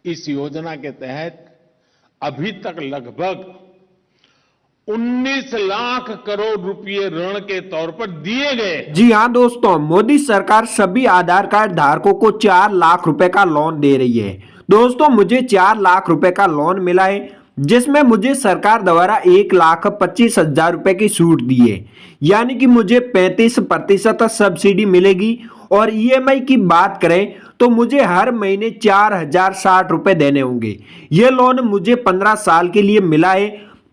इस योजना के तहत अभी तक लगभग 19 लाख करोड़ रुपए ऋण के तौर पर दिए गए। जी हाँ दोस्तों, मोदी सरकार सभी आधार कार्ड धारकों को 4 लाख रुपए का लोन दे रही है। दोस्तों, मुझे 4 लाख रुपए का लोन मिला है, जिसमें मुझे सरकार द्वारा 1,25,000 रुपए की छूट दी है, यानी कि मुझे 35% सब्सिडी मिलेगी। और ईएमआई की बात करें तो मुझे हर महीने 4,060 रुपए देने होंगे। ये लोन मुझे 15 साल के लिए मिला है।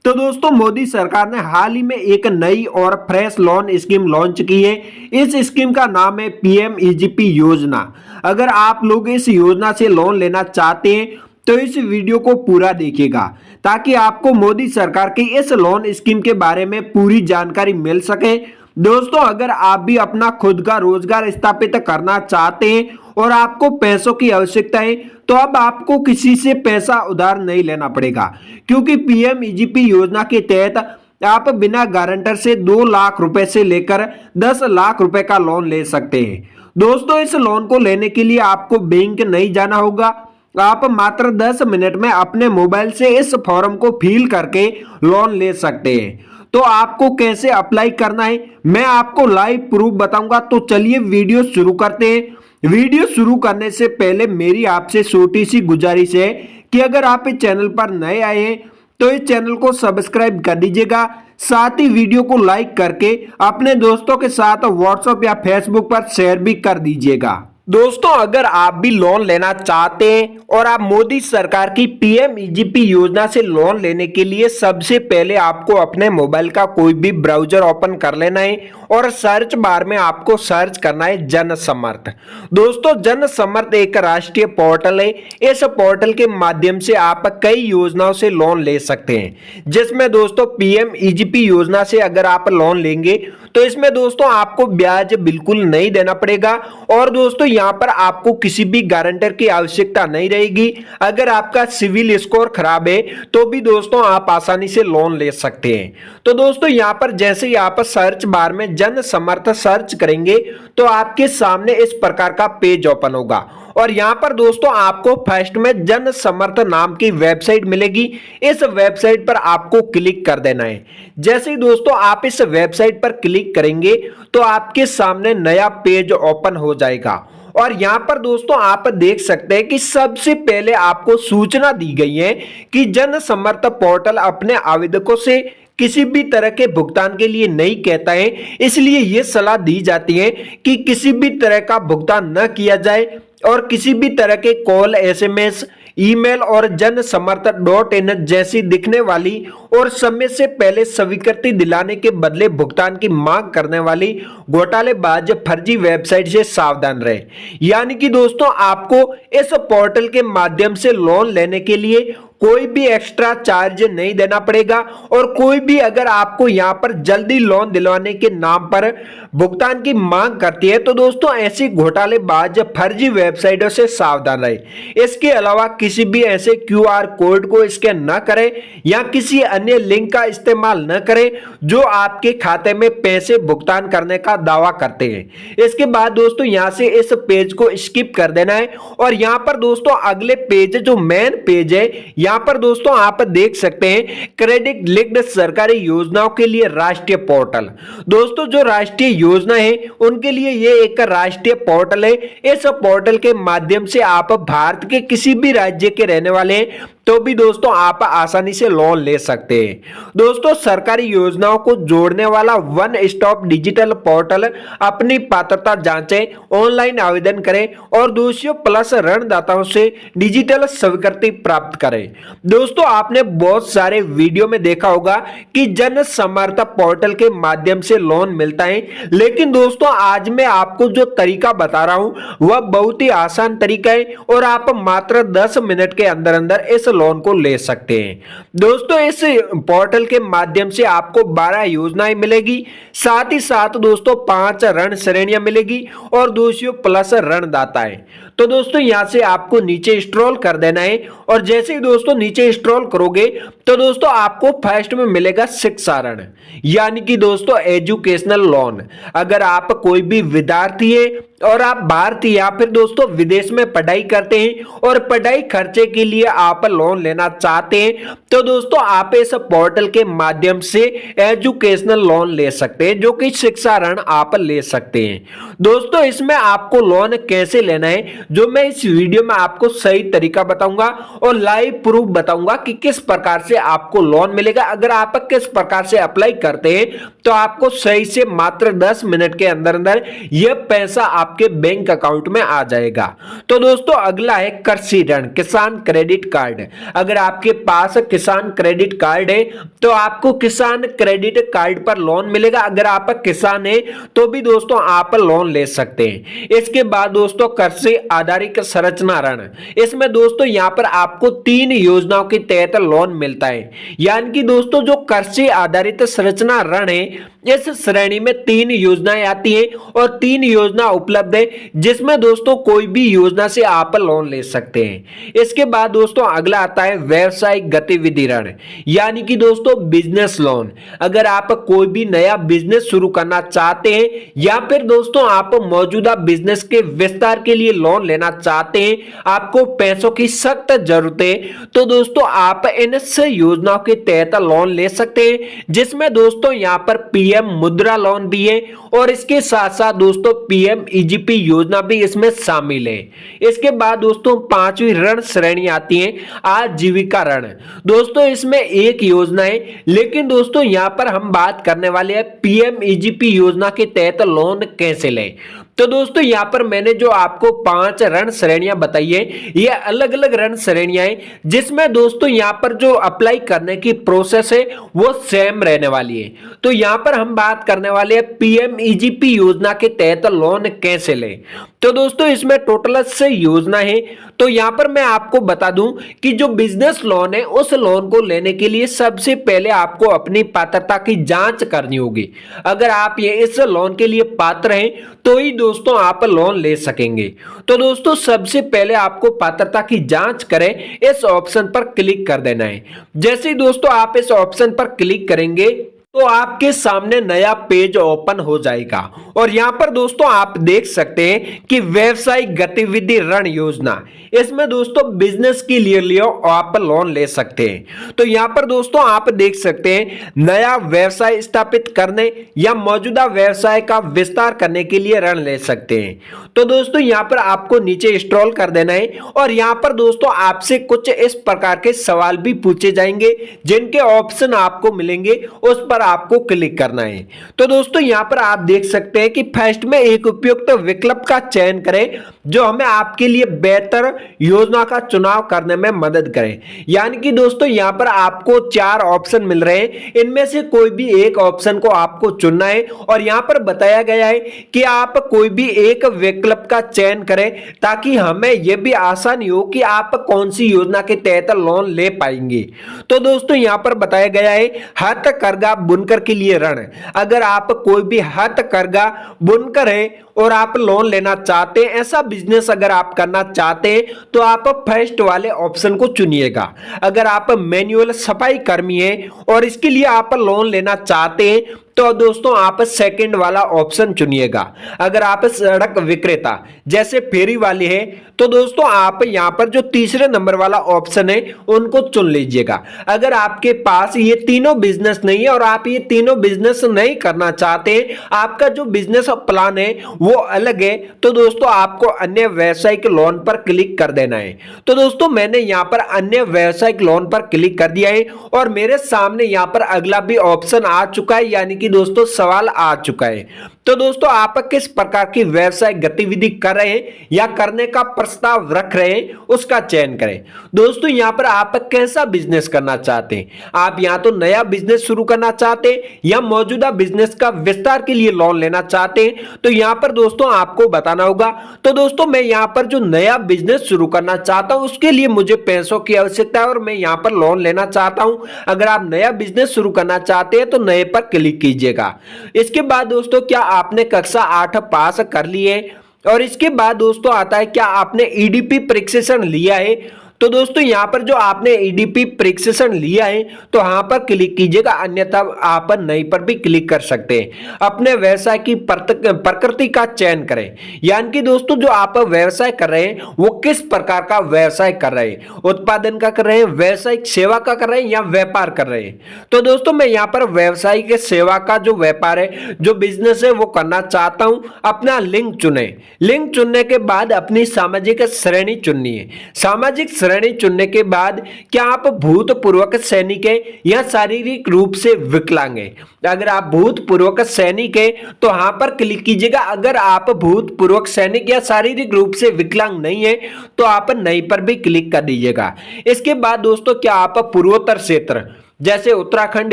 तो दोस्तों, मोदी सरकार ने हाल ही में एक नई और फ्रेश लोन स्कीम लॉन्च की है। इस स्कीम का नाम है पीएमईजीपी योजना। अगर आप लोग इस योजना से लोन लेना चाहते हैं तो इस वीडियो को पूरा देखिएगा, ताकि आपको मोदी सरकार की इस लोन स्कीम के बारे में पूरी जानकारी मिल सके। दोस्तों, अगर आप भी अपना खुद का रोजगार स्थापित करना चाहते हैं और आपको पैसों की आवश्यकता है, तो अब आपको किसी से पैसा उधार नहीं लेना पड़ेगा, क्योंकि पीएमईजीपी योजना के तहत आप बिना गारंटर से 2 लाख रुपए से लेकर 10 लाख रुपए का लोन ले सकते हैं। दोस्तों, इस लोन को लेने के लिए आपको बैंक नहीं जाना होगा। आप मात्र 10 मिनट में अपने मोबाइल से इस फॉर्म को फिल करके लोन ले सकते हैं। तो आपको कैसे अप्लाई करना है मैं आपको लाइव प्रूफ बताऊंगा। तो चलिए वीडियो शुरू करते हैं। वीडियो शुरू करने से पहले मेरी आपसे छोटी सी गुजारिश है कि अगर आप इस चैनल पर नए आए हैं तो इस चैनल को सब्सक्राइब कर दीजिएगा, साथ ही वीडियो को लाइक करके अपने दोस्तों के साथ व्हाट्सएप या फेसबुक पर शेयर भी कर दीजिएगा। दोस्तों, अगर आप भी लोन लेना चाहते हैं और आप मोदी सरकार की पीएमईजीपी योजना से लोन लेने के लिए सबसे पहले आपको अपने मोबाइल का कोई भी ब्राउजर ओपन कर लेना है और सर्च बार में आपको सर्च करना है जन समर्थ। दोस्तों, जन समर्थ एक राष्ट्रीय पोर्टल है। इस पोर्टल के माध्यम से आप कई योजनाओं से लोन ले सकते हैं, जिसमें दोस्तों पीएमईजीपी योजना से अगर आप लोन लेंगे तो इसमें दोस्तों आपको ब्याज बिल्कुल नहीं देना पड़ेगा। और दोस्तों, यहाँ पर आपको किसी भी गारंटर की आवश्यकता नहीं रहेगी। अगर आपका सिविल स्कोर खराब है तो भी दोस्तों आप आसानी से लोन ले सकते हैं। तो दोस्तों, यहाँ पर जैसे ही आप सर्च बार में जन समर्थ सर्च करेंगे तो आपके सामने इस प्रकार का पेज ओपन होगा और यहां पर दोस्तों आपको फर्स्ट में जन समर्थ नाम की वेबसाइट मिलेगी। इस वेबसाइट पर आपको क्लिक कर देना है। जैसे ही दोस्तों आप इस वेबसाइट पर क्लिक करेंगे तो आपके सामने नया पेज ओपन हो जाएगा और यहां पर दोस्तों आप देख सकते हैं कि सबसे पहले आपको सूचना दी गई है कि जन समर्थ पोर्टल अपने आवेदकों से किसी भी तरह के भुगतान के लिए नहीं कहता है, इसलिए यह सलाह दी जाती है कि किसी भी तरह का भुगतान न किया जाए और किसी भी तरह के कॉल, एसएमएस, ईमेल और जन समर्थ .in जैसी दिखने वाली और समय से पहले स्वीकृति दिलाने के बदले भुगतान की मांग करने वाली घोटालेबाज फर्जी वेबसाइट से सावधान रहे। यानी कि दोस्तों आपको इस पोर्टल के माध्यम से लोन लेने के लिए कोई भी एक्स्ट्रा चार्ज नहीं देना पड़ेगा और कोई भी अगर आपको यहां पर जल्दी लोन दिलवाने के नाम पर भुगतान की मांग करती है तो दोस्तों ऐसी घोटालेबाज फर्जी वेबसाइटों से सावधान रहे। इसके अलावा किसी भी ऐसे क्यूआर कोड को स्कैन न करें या किसी अन्य लिंक का इस्तेमाल न करें जो आपके खाते में पैसे भुगतान करने का दावा करते हैं। इसके बाद दोस्तों यहां से इस पेज को स्किप कर देना है और यहां पर दोस्तों अगले पेज जो मेन पेज है यहां पर दोस्तों आप देख सकते हैं क्रेडिट लिंक्ड सरकारी योजनाओं के लिए राष्ट्रीय पोर्टल। दोस्तों, जो राष्ट्रीय योजना है उनके लिए यह एक राष्ट्रीय पोर्टल है। इस पोर्टल के माध्यम से आप भारत के किसी भी राज्य के रहने वाले हैं तो भी दोस्तों आप आसानी से लोन ले सकते हैं। दोस्तों, सरकारी योजनाओं को जोड़ने वाला वन स्टॉप डिजिटल पोर्टल अपनी पात्रता जांचें, ऑनलाइन आवेदन करें और दोषियों प्लस ऋणदाताओं से डिजिटल स्वीकृति प्राप्त करें। दोस्तों, आपने बहुत सारे वीडियो में देखा होगा कि जन समर्थ पोर्टल के माध्यम से लोन मिलता है, लेकिन दोस्तों आज मैं आपको जो तरीका बता रहा हूं वह बहुत ही आसान तरीका है और आप मात्र 10 मिनट के अंदर अंदर इस लोन को ले सकते हैं। दोस्तों, इस पोर्टल के माध्यम से आपको 12 योजनाएं मिलेगी, साथ ही साथ दोस्तों 5 ऋण श्रेणियां मिलेगी और दोषियों प्लस ऋणदाताएं। तो दोस्तों यहां से आपको नीचे स्क्रॉल कर देना है और जैसे ही दोस्तों नीचे स्क्रॉल करोगे तो दोस्तों आपको फर्स्ट में मिलेगा शिक्षा ऋण, यानी कि दोस्तों एजुकेशनल लोन। अगर आप कोई भी विद्यार्थी है और आप भारतीय या फिर दोस्तों विदेश में पढ़ाई करते हैं और पढ़ाई खर्चे के लिए आप लोन लेना चाहते हैं तो दोस्तों आप इस पोर्टल के माध्यम से एजुकेशनल लोन ले सकते हैं, जो कि शिक्षा ऋण आप ले सकते हैं। दोस्तों इसमें आपको लोन कैसे लेना है जो मैं इस वीडियो में आपको सही तरीका बताऊंगा और लाइव प्रूफ बताऊंगा कि किस प्रकार से आपको लोन मिलेगा। अगर आप किस प्रकार से अप्लाई करते हैं तो आपको सही से मात्र 10 मिनट के अंदर अंदर यह पैसा आपके बैंक अकाउंट में आ जाएगा। तो दोस्तों अगला है कृषि ऋण, किसान क्रेडिट कार्ड। अगर आपके पास किसान क्रेडिट कार्ड है तो आपको किसान क्रेडिट कार्ड पर लोन मिलेगा। अगर आप किसान हैं तो भी दोस्तों आप लोन ले सकते हैं। इसके बाद दोस्तों कृषि आधारित संरचना ऋण, इसमें दोस्तों यहां पर आपको 3 योजनाओं के तहत लोन मिलता है, यानी कि दोस्तों जो कृषि आधारित संरचना ऋण है इस श्रेणी में 3 योजनाएं आती हैं और 3 योजना उपलब्ध है, जिसमें दोस्तों कोई भी योजना से आप लोन ले सकते हैं। इसके बाद दोस्तों अगला आता है व्यवसायिक गतिविधि ऋण, यानी कि दोस्तों बिजनेस लोन। अगर आप कोई भी नया बिजनेस शुरू करना चाहते हैं या फिर दोस्तों आप मौजूदा बिजनेस के विस्तार के लिए लोन लेना चाहते हैं, आपको पैसों की सख्त जरूरत है, तो दोस्तों आप इन योजनाओं के तहत लोन ले सकते हैं, जिसमें दोस्तों यहां पर पीएम मुद्रा लोन भी है और इसके साथ साथ दोस्तों पीएम ईजीपी योजना भी इसमें शामिल है। इसके बाद दोस्तों 5वीं ऋण श्रेणी आती है आजीविका ऋण। दोस्तों इसमें एक योजना है, लेकिन दोस्तों यहां पर हम बात करने वाले हैं पीएम ईजीपी योजना के तहत लोन कैसे लें। तो दोस्तों यहां पर मैंने जो आपको 5 ऋण श्रेणियां बताई है, ये अलग अलग ऋण श्रेणियां हैं, जिसमें दोस्तों यहां पर जो अप्लाई करने की प्रोसेस है वो सेम रहने वाली है। तो यहां पर हम बात करने वाले हैं पीएम ईजीपी योजना के तहत लोन कैसे लें। तो दोस्तों इसमें टोटल 6 योजना है। तो यहां पर मैं आपको बता दूं कि जो बिजनेस लोन है उस लोन को लेने के लिए सबसे पहले आपको अपनी पात्रता की जांच करनी होगी। अगर आप ये इस लोन के लिए पात्र हैं तो ही दोस्तों आप लोन ले सकेंगे। तो दोस्तों सबसे पहले आपको पात्रता की जांच करें, इस ऑप्शन पर क्लिक कर देना है। जैसे ही दोस्तों आप इस ऑप्शन पर क्लिक करेंगे तो आपके सामने नया पेज ओपन हो जाएगा और यहां पर दोस्तों आप देख सकते हैं कि व्यवसायिक गतिविधि ऋण योजना, इसमें दोस्तों बिजनेस के लिए आप लोन ले सकते हैं। तो यहां पर दोस्तों आप देख सकते हैं नया व्यवसाय स्थापित करने या मौजूदा व्यवसाय का विस्तार करने के लिए ऋण ले सकते हैं। तो दोस्तों यहां पर आपको नीचे स्क्रॉल कर देना है और यहां पर दोस्तों आपसे कुछ इस प्रकार के सवाल भी पूछे जाएंगे, जिनके ऑप्शन आपको मिलेंगे उस पर आपको क्लिक करना है। तो दोस्तों यहां पर आप देख सकते हैं कि फर्स्ट में एक उपयुक्त विकल्प का चयन करें जो हमें आपके लिए बेहतर योजना का चुनाव करने में मदद करे। यानी कि दोस्तों यहां पर आपको 4 ऑप्शन मिल रहे हैं, इनमें से कोई भी एक ऑप्शन को आपको चुनना है और यहां पर बताया गया है कि आप कोई भी एक विकल्प का चयन करें ताकि हमें यह भी आसानी हो कि आप कौन सी योजना के तहत लोन ले पाएंगे। तो दोस्तों यहां पर बताया गया है हथकरघा बुनकर के लिए ऋण। अगर आप कोई भी हथकरघा बुनकर है और आप लोन लेना चाहते हैं, ऐसा बिजनेस अगर आप करना चाहते हैं तो आप फर्स्ट वाले ऑप्शन को चुनिएगा। अगर आप मैनुअल सफाई कर्मी हैं और इसके लिए आप लोन लेना चाहते हैं तो दोस्तों आप सेकंड वाला ऑप्शन चुनिएगा। अगर आप सड़क विक्रेता जैसे फेरी वाले हैं तो दोस्तों आप यहां पर जो तीसरे नंबर वाला ऑप्शन है उनको चुन लीजिएगा। अगर आपके पास ये तीनों बिजनेस नहीं है और आप ये तीनों बिजनेस नहीं करना चाहते, आपका जो बिजनेस प्लान है वो अलग है, तो दोस्तों आपको अन्य व्यावसायिक लोन पर क्लिक कर देना है। तो दोस्तों मैंने यहां पर अन्य व्यावसायिक लोन पर क्लिक कर दिया है और मेरे सामने यहां पर अगला भी ऑप्शन आ चुका है, यानी कि दोस्तों सवाल आ चुका है। तो दोस्तों आप किस प्रकार की व्यवसाय गतिविधि कर रहे हैं या करने का प्रस्ताव रख रहे हैं उसका चयन करें। दोस्तों यहां पर आप कैसा बिजनेस करना चाहते हैं, आप यहां तो नया बिजनेस शुरू करना चाहते हैं या मौजूदा बिजनेस का विस्तार के लिए लोन लेना चाहते हैं, तो यहां पर दोस्तों आपको बताना होगा। तो दोस्तों मैं यहां पर जो नया बिजनेस शुरू करना चाहता हूं उसके लिए मुझे पैसों की आवश्यकता है और मैं यहां पर लोन लेना चाहता हूं। अगर आप नया बिजनेस शुरू करना चाहते हैं तो नए पर क्लिक कीजिएगा। इसके बाद दोस्तों क्या आपने कक्षा 8 पास कर ली है और इसके बाद दोस्तों आता है क्या आपने ईडीपी प्रशिक्षण लिया है। तो दोस्तों यहाँ पर जो आपने ईडीपी प्रशिक्षण लिया है तो यहाँ पर क्लिक कीजिएगा, अन्यथा आप नहीं पर भी क्लिक कर सकते हैं। अपने व्यवसाय की प्रकृति का चयन करें, यानी कि दोस्तों जो आप व्यवसाय कर रहे हैं वो किस प्रकार का व्यवसाय कर रहे हैं, उत्पादन का कर रहे हैं, व्यवसायिक सेवा का कर रहे हैं या व्यापार कर रहे हैं। तो दोस्तों मैं यहाँ पर व्यवसायिक सेवा का जो व्यापार है, जो बिजनेस है वो करना चाहता हूं। अपना लिंक चुने, लिंक चुनने के बाद अपनी सामाजिक श्रेणी चुननी है। सामाजिक श्रेणी चुनने के बाद क्या आप भूतपूर्व सैनिक हैं या शारीरिक रूप से विकलांग हैं। अगर आप भूतपूर्व सैनिक हैं तो यहां पर क्लिक कीजिएगा। अगर आप भूतपूर्व सैनिक या शारीरिक रूप से विकलांग नहीं है तो आप नहीं पर भी क्लिक कर दीजिएगा। इसके बाद दोस्तों क्या आप पूर्वोत्तर क्षेत्र जैसे उत्तराखंड,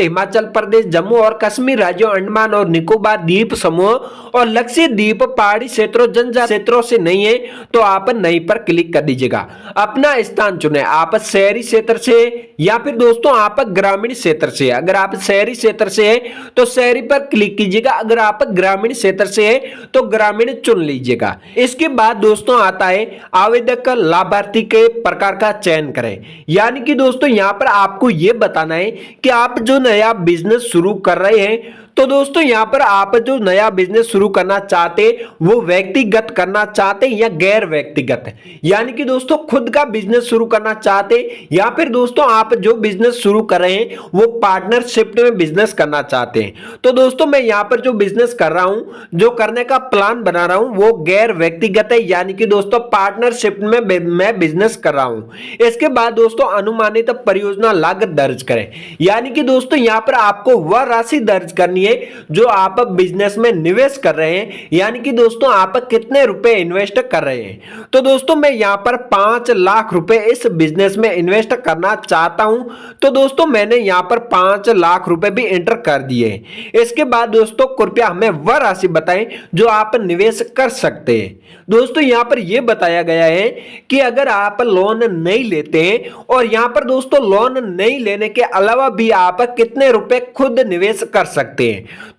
हिमाचल प्रदेश, जम्मू और कश्मीर राज्यों, अंडमान और निकोबार द्वीप समूह और लक्षद्वीप पहाड़ी क्षेत्रों, जनजातीय क्षेत्रों से नहीं है तो आप नहीं पर क्लिक कर दीजिएगा। अपना स्थान चुने, आप शहरी क्षेत्र से या फिर दोस्तों आप ग्रामीण क्षेत्र से। अगर आप शहरी क्षेत्र से है तो शहरी पर क्लिक कीजिएगा, अगर आप ग्रामीण क्षेत्र से है तो ग्रामीण चुन लीजिएगा। इसके बाद दोस्तों आता है आवेदक लाभार्थी के प्रकार का चयन करें, यानी कि दोस्तों यहां पर आपको यह बताना है कि आप जो नया बिजनेस शुरू कर रहे हैं। तो दोस्तों यहां पर आप जो नया बिजनेस शुरू करना चाहते वो व्यक्तिगत करना चाहते या गैर व्यक्तिगत, यानी कि दोस्तों खुद का बिजनेस शुरू करना चाहते या फिर दोस्तों आप जो बिजनेस शुरू कर रहे हैं वो पार्टनरशिप में बिजनेस करना चाहते हैं। तो दोस्तों मैं यहां पर जो बिजनेस कर रहा हूं, जो करने का प्लान बना रहा हूं वो गैर व्यक्तिगत है, यानी कि दोस्तों पार्टनरशिप में मैं बिजनेस कर रहा हूं। इसके बाद दोस्तों अनुमानित परियोजना लागत दर्ज करें, यानी कि दोस्तों यहां पर आपको वह राशि दर्ज करनी है जो आप बिजनेस में निवेश कर रहे हैं, यानी कि दोस्तों आप कितने रुपए इन्वेस्ट कर रहे हैं। तो दोस्तों मैं यहां पर 5 लाख रुपए इस बिजनेस में इन्वेस्ट करना चाहता हूं। तो दोस्तों मैंने यहां पर 5 लाख रुपए भी एंटर कर दिए। इसके बाद दोस्तों कृपया हमें वह राशि बताएं जो आप निवेश कर सकते हैं। दोस्तों यहां पर यह बताया गया है कि अगर आप लोन नहीं लेते हैं और यहां पर दोस्तों लोन नहीं लेने के अलावा भी आप कितने रुपए खुद निवेश कर सकते हैं।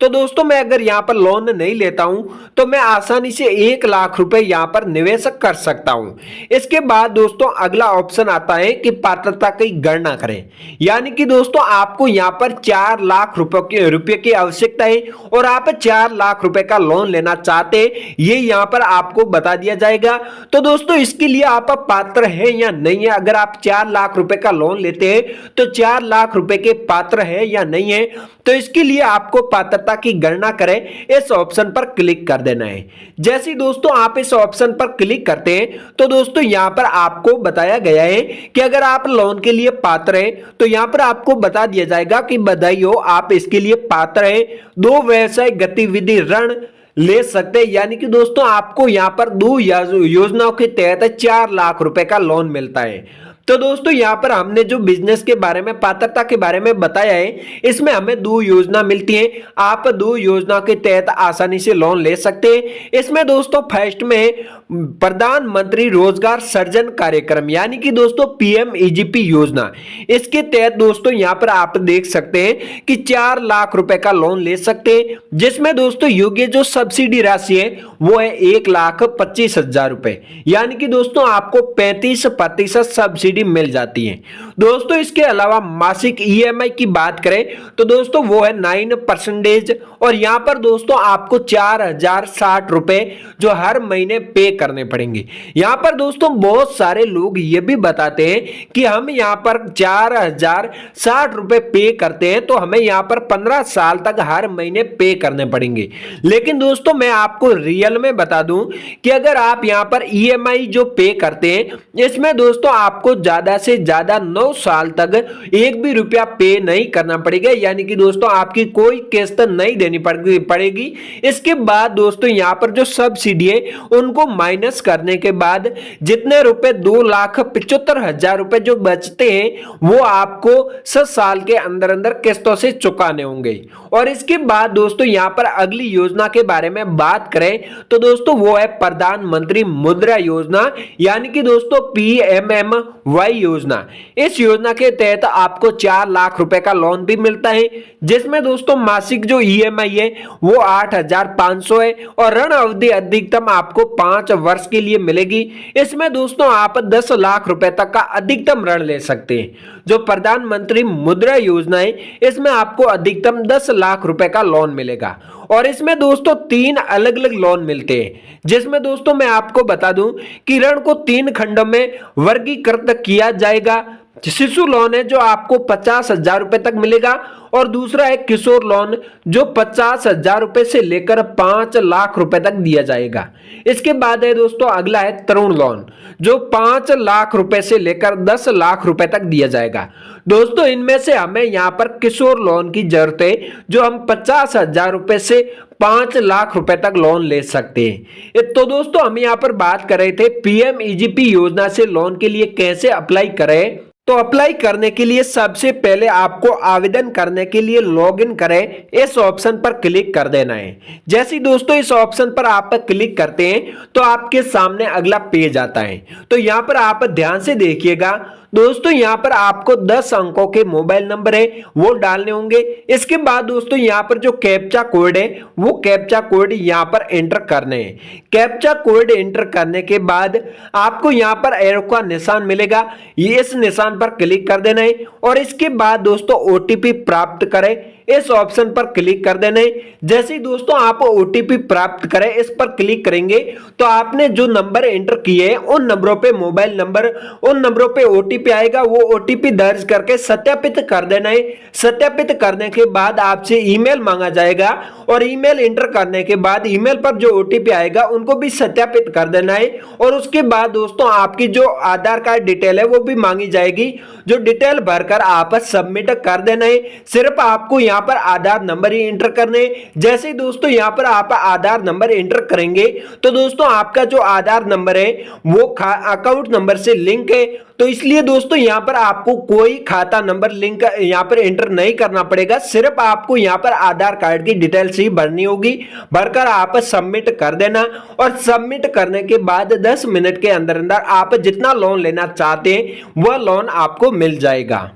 तो दोस्तों मैं अगर यहां पर लोन नहीं लेता हूं तो मैं आसानी से 1 लाख रुपए यहां पर निवेश कर सकता हूं। इसके बाद दोस्तों अगला ऑप्शन आता है कि पात्रता की गणना करें, यानी कि दोस्तों आपको यहां पर 4 लाख रुपए की आवश्यकता है और आप 4 लाख रुपए का लोन लेना चाहते हैं, ये यहां पर आपको बता दिया जाएगा। तो दोस्तों इसके लिए आप पात्र हैं या नहीं है। अगर आप 4 लाख रुपए का लोन लेते हैं तो 4 लाख रुपए के पात्र है या नहीं है, तो इसके लिए आपको पात्रता की गणना करें इस ऑप्शन पर क्लिक कर देना है। जैसे दोस्तों आप इस ऑप्शन पर क्लिक करते हैं तो दोस्तों यहां पर आपको बताया गया है कि अगर आप लोन के लिए पात्र हैं तो यहां पर आपको बता दिया जाएगा कि बधाई हो, आप इसके लिए पात्र हैं। 2 व्यवसायिक गतिविधि ऋण ले सकते हैं, यानी कि दोस्तों आपको यहां पर 2 योजनाओं के तहत 4 लाख रुपए का लोन मिलता है। तो दोस्तों यहां पर हमने जो बिजनेस के बारे में, पात्रता के बारे में बताया है, इसमें हमें 2 योजना मिलती है। आप 2 योजना के तहत आसानी से लोन ले सकते हैं। इसमें दोस्तों फर्स्ट में प्रधानमंत्री रोजगार सृजन कार्यक्रम, यानी कि दोस्तों PMEGP योजना, इसके तहत दोस्तों यहां पर आप देख सकते हैं कि 4 लाख रुपए का लोन ले सकते हैं, जिसमें दोस्तों योग्य जो सब्सिडी राशि है वो है 1,25,000 रुपए, यानी कि दोस्तों आपको 35% सब्सिडी मिल जाती है। दोस्तों इसके अलावा मासिक EMI की बात करें तो दोस्तों वो है 9% और यहां पर दोस्तों आपको 4,060 रुपए जो हर महीने पे करने पड़ेंगे। यहां पर दोस्तों बहुत सारे लोग ये भी बताते हैं कि हम यहां पर 4,060 रुपए पे करते हैं तो हमें यहां पर 15 साल तक हर महीने पे करने पड़ेंगे। लेकिन दोस्तों मैं आपको रियल में बता दूं कि अगर आप यहां पर EMI जो पे करते हैं इसमें दोस्तों आपको ज्यादा से ज्यादा 9 साल तक एक भी रुपया पे नहीं करना पड़ेगा, यानी कि दोस्तों आपकी कोई किस्त नहीं देनी पड़ेगी। इसके बाद दोस्तों यहां पर जो सब्सिडी है उनको माइनस करने के बाद जितने रुपए 2,75,000 रुपए जो बचते हैं वो आपको 7 साल के अंदर अंदर किस्तों से चुकाने होंगे। और इसके बाद दोस्तों यहां पर अगली योजना के बारे में बात करें तो दोस्तों वो है प्रधानमंत्री मुद्रा योजना, यानी कि दोस्तों PMM वही योजना। इस योजना के तहत आपको 4 लाख रुपए का लोन भी मिलता है, जिसमें दोस्तों मासिक जो ईएमआई है वो 8,500 है और ऋण अवधि अधिकतम आपको 5 वर्ष के लिए मिलेगी। इसमें दोस्तों आप 10 लाख रुपए तक का अधिकतम ऋण ले सकते हैं। जो प्रधानमंत्री मुद्रा योजना है, इसमें आपको अधिकतम 10 लाख रुपए का लोन मिलेगा और इसमें दोस्तों 3 अलग अलग लोन मिलते हैं, जिसमें दोस्तों मैं आपको बता दूं कि ऋण को 3 खंडों में वर्गीकृत किया जाएगा। शिशु लोन है जो आपको 50,000 रुपए तक मिलेगा और दूसरा है किशोर लोन जो 50,000 रुपए से लेकर 5 लाख रुपए तक दिया जाएगा। इसके बाद है दोस्तों अगला है तरुण लोन जो 5 लाख रुपए से लेकर 10 लाख रुपए तक दिया जाएगा। दोस्तों इनमें से हमें यहाँ पर किशोर लोन की जरूरत है जो हम 50,000 रुपए से 5 लाख रुपए तक लोन ले सकते हैं। तो दोस्तों हम यहाँ पर बात कर रहे थे पीएमईजीपी योजना से लोन के लिए कैसे अप्लाई करें। तो अप्लाई करने के लिए सबसे पहले आपको आवेदन करने के लिए लॉगिन करें, इस ऑप्शन पर क्लिक कर देना है। जैसे दोस्तों इस ऑप्शन पर आप क्लिक करते हैं तो आपके सामने अगला पेज आता है। तो यहाँ पर आप ध्यान से देखिएगा दोस्तों, यहाँ पर आपको 10 अंकों के मोबाइल नंबर है वो डालने होंगे। इसके बाद दोस्तों यहाँ पर जो कैप्चा कोड है वो कैप्चा कोड यहाँ पर एंटर करने हैं। कैप्चा कोड एंटर करने के बाद आपको यहाँ पर एरो का निशान मिलेगा, ये इस निशान पर क्लिक कर देना है और इसके बाद दोस्तों ओटीपी प्राप्त करें, इस ऑप्शन पर क्लिक कर देना है। जैसे ही दोस्तों आप ओटीपी प्राप्त करें इस पर क्लिक करेंगे तो आपने जो नंबर एंटर किए हैं उन नंबरों पे मोबाइल नंबर, उन नंबरों पे ओटीपी आएगा, वो ओटीपी दर्ज करके सत्यापित कर देना है। सत्यापित करने के बाद आपसे ईमेल मांगा जाएगा और ईमेल एंटर करने के बाद ईमेल पर जो ओटीपी आएगा उनको भी सत्यापित कर देना है और उसके बाद दोस्तों आपकी जो आधार कार्ड डिटेल है वो भी मांगी जाएगी, जो डिटेल भरकर आप सबमिट कर देना है। सिर्फ आपको यहाँ पर आधार नंबर ही एंटर करने। जैसे ही दोस्तों यहाँ पर आप आधार नंबर एंटर करेंगे तो दोस्तों आपका जो आधार नंबर है वो अकाउंट नंबर से लिंक है, तो इसलिए दोस्तों यहाँ पर आपको कोई खाता नंबर लिंक यहाँ पर एंटर नहीं करना पड़ेगा। सिर्फ आपको यहाँ पर आधार कार्ड की डिटेल्स ही भरनी होगी, भरकर आप सबमिट कर देना और सबमिट करने के बाद 10 मिनट के अंदर अंदर आप जितना लोन लेना चाहते हैं वह लोन आपको मिल जाएगा।